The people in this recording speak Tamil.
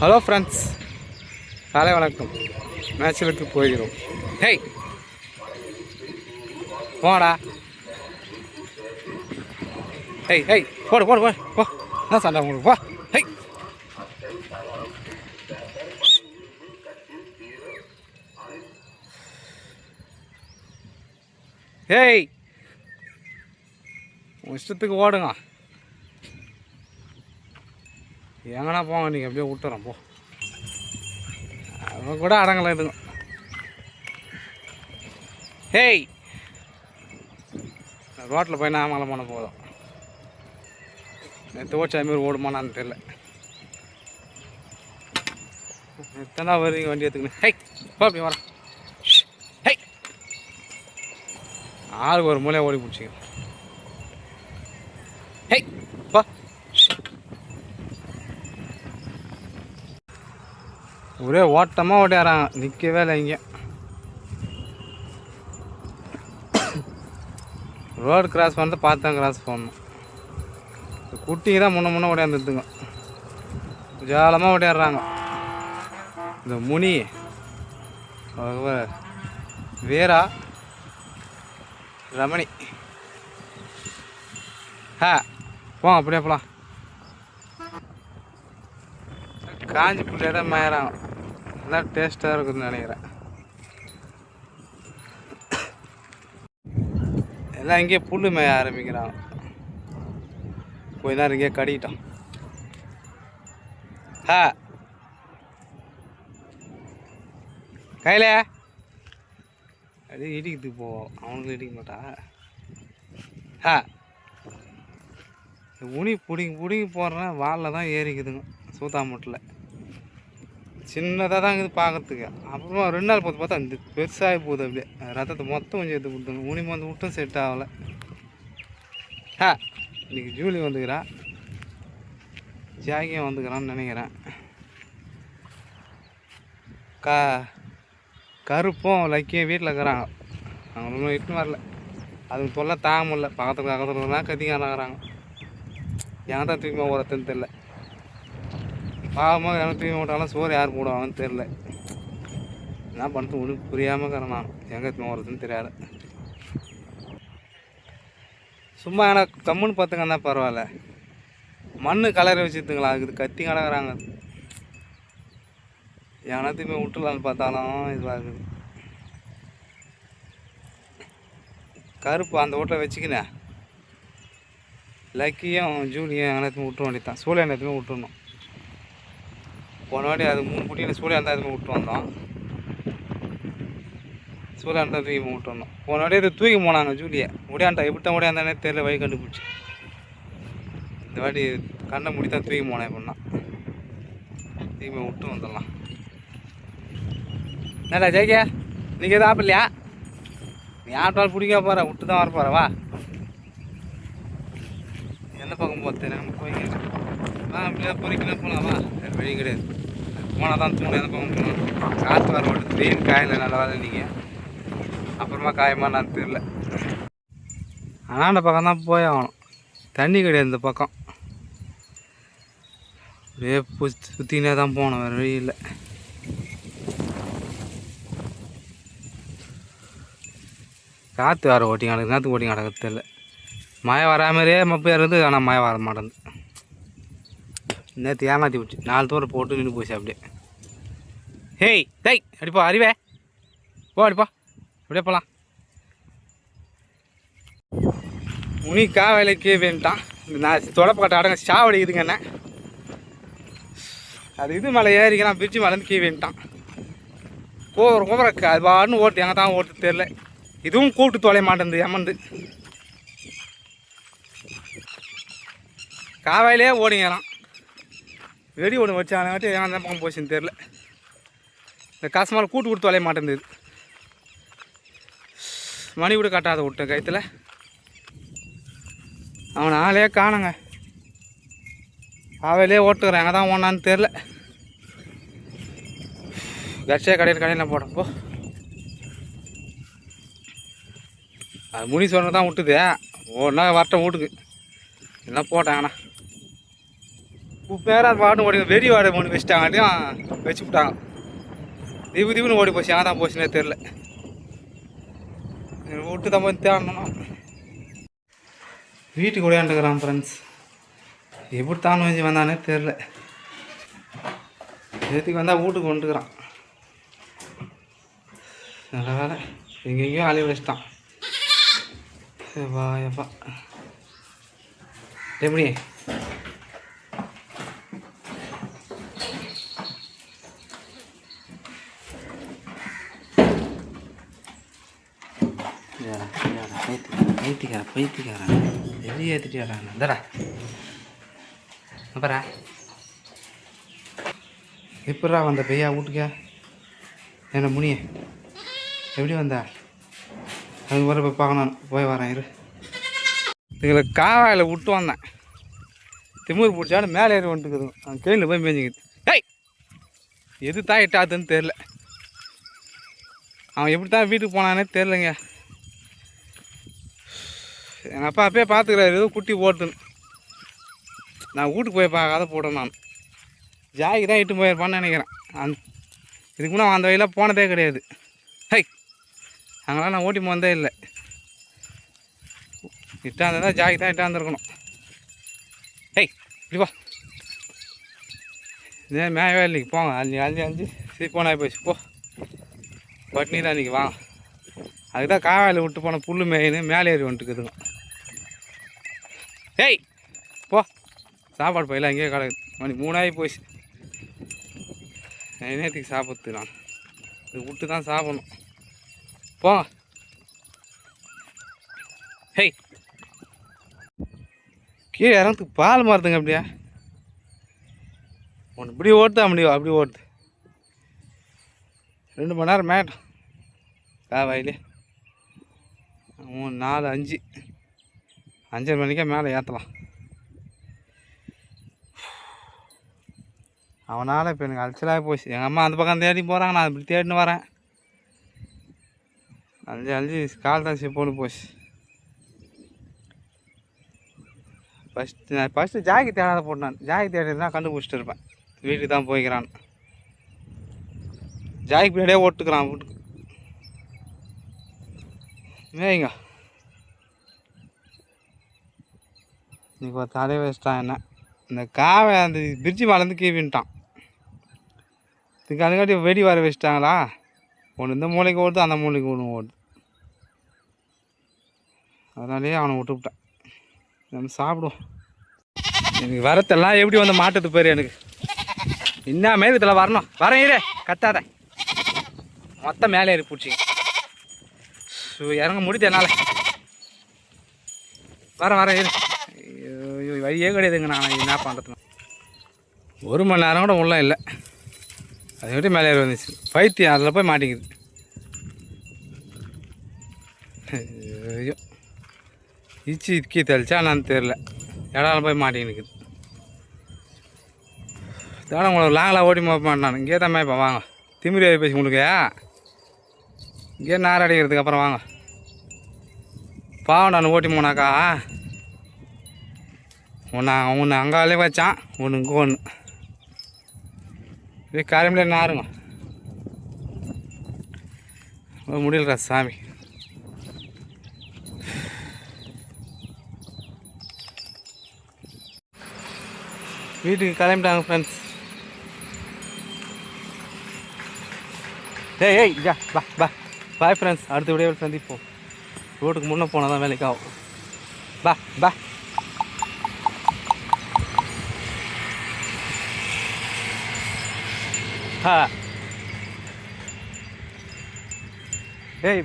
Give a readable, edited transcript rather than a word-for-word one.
ஹலோ ஃப்ரெண்ட்ஸ், காலை வணக்கம். மேட்சுக்கு போகிறோம். ஹேய் போடா. ஹேய் ஹேய் போடு போடு போடு போ. என்ன சண்டை உங்களுக்கு? போ. ஹேய் ஹேய் இஷ்டத்துக்கு ஓடுங்க. எங்கன்னா போங்க, நீங்கள் அப்படியே விட்டுறோம் போ. அவங்க கூட அடங்கலை இதுங்க. ஹேய் ரோட்டில் போய் நான் மலை பண்ண போதும். நேற்று ஓடிச்சா மாரி ஓடுமானான்னு தெரியல. எத்தனை வருவீங்க வண்டி எடுத்துக்கணும்? ஹை போ, அப்படி வரேன். ஹை ஆளுக்கு ஒரு மூலையை ஓடி பிடிச்சிங்க. ஹை போ. ஒரே ஓட்டமாக ஓடியாராங்க, நிற்கவே இல்லை. இங்கே ரோடு கிராஸ் பண்ணது பார்த்து தான் கிராஸ் பண்ணணும். குட்டிங்க தான் முன்ன ஓடியாந்துட்டுங்க, ஜாலமாக ஓடியாடுறாங்க. இந்த முனி வீரா ரமணி போங்க, அப்படியே போகலாம். காஞ்சி புள்ளியாக தான் மேயறாங்க. நல்லா டேஸ்ட்டாக இருக்குதுன்னு நினைக்கிறேன். எல்லாம் இங்கேயே புல் மேய ஆரம்பிக்கிறாங்க. கொஞ்ச நேரம் இங்கேயே கடிக்கிட்டோம். கையில் அப்படியே இடிக்குது. போவோம், அவனுக்கு இடிக்க மாட்டா. உனி பிடிங்கி போடுறேன், வாலில் தான் ஏறிக்குதுங்க. சூத்தாமட்டில் சின்னதாக தான் இருக்குது பார்க்கறதுக்கு. அப்புறமா 2 நாள் பார்த்து பார்த்தா இந்த பெருசாகி போகுது. அப்படியே ரத்தத்தை மொத்தம் கொஞ்சம் எடுத்து கொடுத்துங்க. உனி வந்து விட்டும் செட் ஆகலை. இன்றைக்கி ஜூலி வந்துக்கிறா, ஜாகியம் வந்துக்கிறான்னு நினைக்கிறேன். கருப்பும் லக்கியும் வீட்டில் இருக்கிறாங்க. அவங்க ஒன்றும் இட்டுன்னு வரல. அதுக்கு தொல்லை தாங்க முடியல. பக்கத்தில் தான் கத்திக்காராங்கிறாங்க. எங்கே தான் தூக்கி ஓரத்துன்னு தெரில. பாவமாக எனக்கு தூக்கி விட்டாலும் சோறு யார் போடுவாங்கன்னு தெரில. என்ன பண்ணுறது ஒன்றும் புரியாமல் இருக்கிறேன். நான் எங்கே தூக்கி ஓரத்துன்னு தெரியாது. சும்மா எனக்கு கம்முன்னு பார்த்துங்கன்னா பரவாயில்ல. மண் கலரை வச்சுருந்துங்களா, அதுக்கு கத்தி கிடக்குறாங்க. எவனத்தையுமே விட்டுலான்னு பார்த்தாலும் இதுவாக இருக்குது. கருப்பு அந்த வீட்டில் வச்சுக்கினேன். லக்கியும் ஜூலியும் எங்கனத்தையுமே விட்டு வேண்டியதான். சூழல் எண்ணத்தையுமே விட்டுருணும். போன வாட்டி அது 3 குட்டியில் சூழல் இருந்தால் எதுவுமே விட்டு வந்தோம். சூழல் இருந்தால் தூக்கி விட்டு வந்தோம். போன வாட்டி இது தூக்கி போனாங்க ஜூலியை. முடியாண்டா எப்படித்தான் முடியாந்தானே தெரியல. வழி கண்டுபிடிச்சி இந்த வாட்டி கண்ணை முடி தான் தூக்கி போனேன். எப்படின்னா தூக்கி விட்டு வந்துடலாம். என்னடா ஜெயிக்க, நீங்கள் எதுவும் ஆப்பிடலையா? நீ ஆட்டால் பிடிக்க போகிற, விட்டு தான் வர போகிற. வா, எந்த பக்கம் போகிறது நம்ம போய்க்க. அப்படியே பொறிக்கலாம் போகலாம். வா, வழி கிடையாது. போனால் தான் தூணும். எந்த பக்கம் போகணும்? காற்று வர ஓட்டு திடீர்னு காயில் நல்லா வரல. நீங்கள் அப்புறமா காயமா நான் தெரியல. ஆனால் அந்த பக்கம் தான் போய் ஆகணும். தண்ணி கிடையாது இந்த பக்கம். அப்படியே சுற்றினே தான் போகணும், வேறு வழி இல்லை. காற்று வர ஓட்டி கிடக்கு, நேற்று ஓட்டி கிடக்கு தெரியல. மழை வரா மாதிரியே மப்பையாக இருக்குது. ஆனால் மழை வர மாட்டேங்குது. நேற்று ஏமாற்றி போச்சு. 4 தூரம் போட்டு நின்று போச்சு அப்படியே. ஹேய் டேய் அடிப்பா, அறிவே போ, அடிப்பா, அப்படியே போகலாம். முனி காவேலைக்கு வேண்டான். நான் தொடப்பக்கட்டை அடங்க சாவடிக்குதுங்க. என்ன அது இது மேலே ஏறிக்கலாம், பிரிட்ஜு மேலேருந்து கீ வேண்டான். கோவர அது பாடுன்னு ஓட்டு. எங்கே தான் ஓட்டு தெரில. இதுவும் கூப்பிட்டு தொலைய மாட்டேங்குது. ஏமாந்து காவையிலே ஓடிங்கலாம். வெடி ஒன்று வச்சாங்காட்டி எங்கே தான் பக்கம் போச்சுன்னு தெரில. இந்த காசு மேலே கூட்டு கொடுத்து தொலைய மாட்டேங்குது. மணி கூட கட்டாத விட்டேன் கயத்தில். அவனை ஆளே காணுங்க. காவையிலே ஓட்டுக்கிறேன். எங்கே தான் ஓனான்னு தெரில. கட்சியாக கடையில் போடப்போ அது முனி சொன்ன தான் விட்டுது. ஒன்றா வரட்டும் வீட்டுக்கு என்ன போட்டேங்கண்ணா. நேரம் அது பாட்டு ஓடி வெறி வாடை ஒன்று வச்சுட்டாங்காட்டியும் வச்சு விட்டாங்க. திவுன்னு ஓடி போச்சு. ஏன் தான் போச்சுன்னே தெரில. விட்டு தான் போய் தேடணும். வீட்டுக்கு ஓடியாண்டுக்கிறான் ஃப்ரெண்ட்ஸ். எப்படி தான் வச்சு வந்தானே தெரில. எதுக்கு வந்தால் வீட்டுக்கு வந்துக்கிறான். நல்ல வேலை எங்கெங்கேயும் அழிவு வச்சிட்டான். எப்பா எப்படி பைத்தியக்காரன் வெளியே ஏற்றிட்டான். தரா அப்புறம் எப்படா வந்த பையா வீட்டுக்கா? என்ன முனிய எப்படி வந்தா? அதுக்கு வர போய் பார்க்கணும். போய் வரேன் இரு. இதுங்களை காவாயில் விட்டு வந்தேன். திமுரு பிடிச்சாலும் மேலே ஏறி வந்துட்டுக்குது. அவன் கேள்வி போய் மேய்ஞ்சிக்குது. ஏய் எது தான் இட்டாதுன்னு தெரில. அவன் எப்படி தான் வீட்டுக்கு போனானே தெரிலங்க. எங்கள் அப்பா அப்பயே பார்த்துக்கிறாரு ஏதோ குட்டி போட்டுன்னு. நான் வீட்டுக்கு போய் பார்க்காத போட்டேன். நான் ஜாய்க்கு தான் இட்டு போயிருப்பான்னு நினைக்கிறேன். இதுக்கு முன்னே அந்த வழியில் போனதே கிடையாது. ஹை அங்கெல்லாம் நான் ஓட்டி போனதே இல்லை. இட்டாந்ததான் ஜாய்க்கு தான் இட்டாந்துருக்கணும். ஹெய் இப்படி வா. இதே மேவே இல்லைக்கு போங்க. அஞ்சு சரி போனா போயிடுச்சு. போ பட்னி தான் இன்றைக்கி வாங்க. அதுதான் காவாயில் விட்டு போன புல் மேயின்னு மேலே ஏறி வந்துட்டுக்குதுங்க. ஏய் போ சாப்பாடு போயிடலாம். அங்கேயே கடை மணி 3 போயிடுச்சு. நேற்றுக்கு சாப்பிட்றது நான் இது விட்டு தான் சாப்பிட்ணும். போங்க. ஹெய் கீழே இறங்கிறதுக்கு பால் மாறுதுங்க. அப்படியா ஒன்று இப்படி ஓட்டுதா முடியும். அப்படி ஓட்டுது 2 மணி நேரம் மேட்டும் காவாயிலே. 3 4 5 5:30 மணிக்கே மேலே ஏற்றலாம். அவனால் இப்போ எனக்கு அலைச்சலாக போச்சு. எங்கள் அம்மா அந்த பக்கம் தேடி போகிறாங்க. நான் இப்படி தேடின்னு வரேன். அழிஞ்சு கால் தான் போட்டு போச்சு. ஃபஸ்ட்டு ஜாக்கி தேடாத போட்டேன். ஜாக்கி தேடிதான் கண்டுபிடிச்சிட்டு இருப்பேன். வீட்டுக்கு தான் போய்க்கிறான். ஜாக்கி பின்னாடியே ஓட்டுக்கிறான் வீட்டுக்கு. மேய்ங்க இன்றைக்கி ஒரு தலையை வச்சிட்டான். என்ன இந்த காவை அந்த பிரிட்ஜி மேலேருந்து கீவின்ட்டான். இதுக்கு அதுக்காட்டி வெடி வர வச்சிட்டாங்களா? ஒன்று இந்த மூளைக்கு ஓடுது, அந்த மூளைக்கு ஒன்று ஓடுது. அதனாலேயே அவனை விட்டுவிட்டேன். நம்ம சாப்பிடுவோம். எனக்கு வரத்தெல்லாம் எப்படி வந்து மாட்டது பேர். எனக்கு இன்னமே இதில் வரணும். வரேன் இரு கத்தாத. மொத்தம் மேலே ஏறி பிடிச்சிங்க. இறங்க முடியுது என்னால். வரேன் இரு. வழியே கிடையாதுங்க. நான் என்ன பண்ணுறதுன்னு 1 மணி நேரம் கூட உள்ள இல்லை. அதை விட்டு மேலே ஏறி வந்துச்சு. பைத்தியம் அதில் போய் மாட்டிங்குது. ஐயோ இக்கி தெளிச்சா நான் தெரில. இடம் போய் மாட்டிக்கிது. தேட உங்களுக்கு லாங்கில் ஓட்டி மாட்டேன். நான் இங்கே தான் மேய்ப்பேன். வாங்க திமிரி ஏறி பேசி உங்களுக்கு இங்கே நேரம் அடிக்கிறதுக்கு அப்புறம் வாங்க. பாவம் நான் ஓட்டி போனாக்கா ஒன்று அங்காலே வச்சான். ஒன்று இங்கே ஒன்று இதே காரியமில்ல நாருங்க. முடியலடா சாமி. வீட்டுக்கு கிளம்பிட்டாங்க ஃப்ரெண்ட்ஸ். ஏய் ஜா பா பாய் ஃப்ரெண்ட்ஸ். அடுத்த வீடியோவில் சந்திப்போம். ரோட்டுக்கு முன்னே போனால் தான் வேலைக்கு ஆகும். பா ஏய்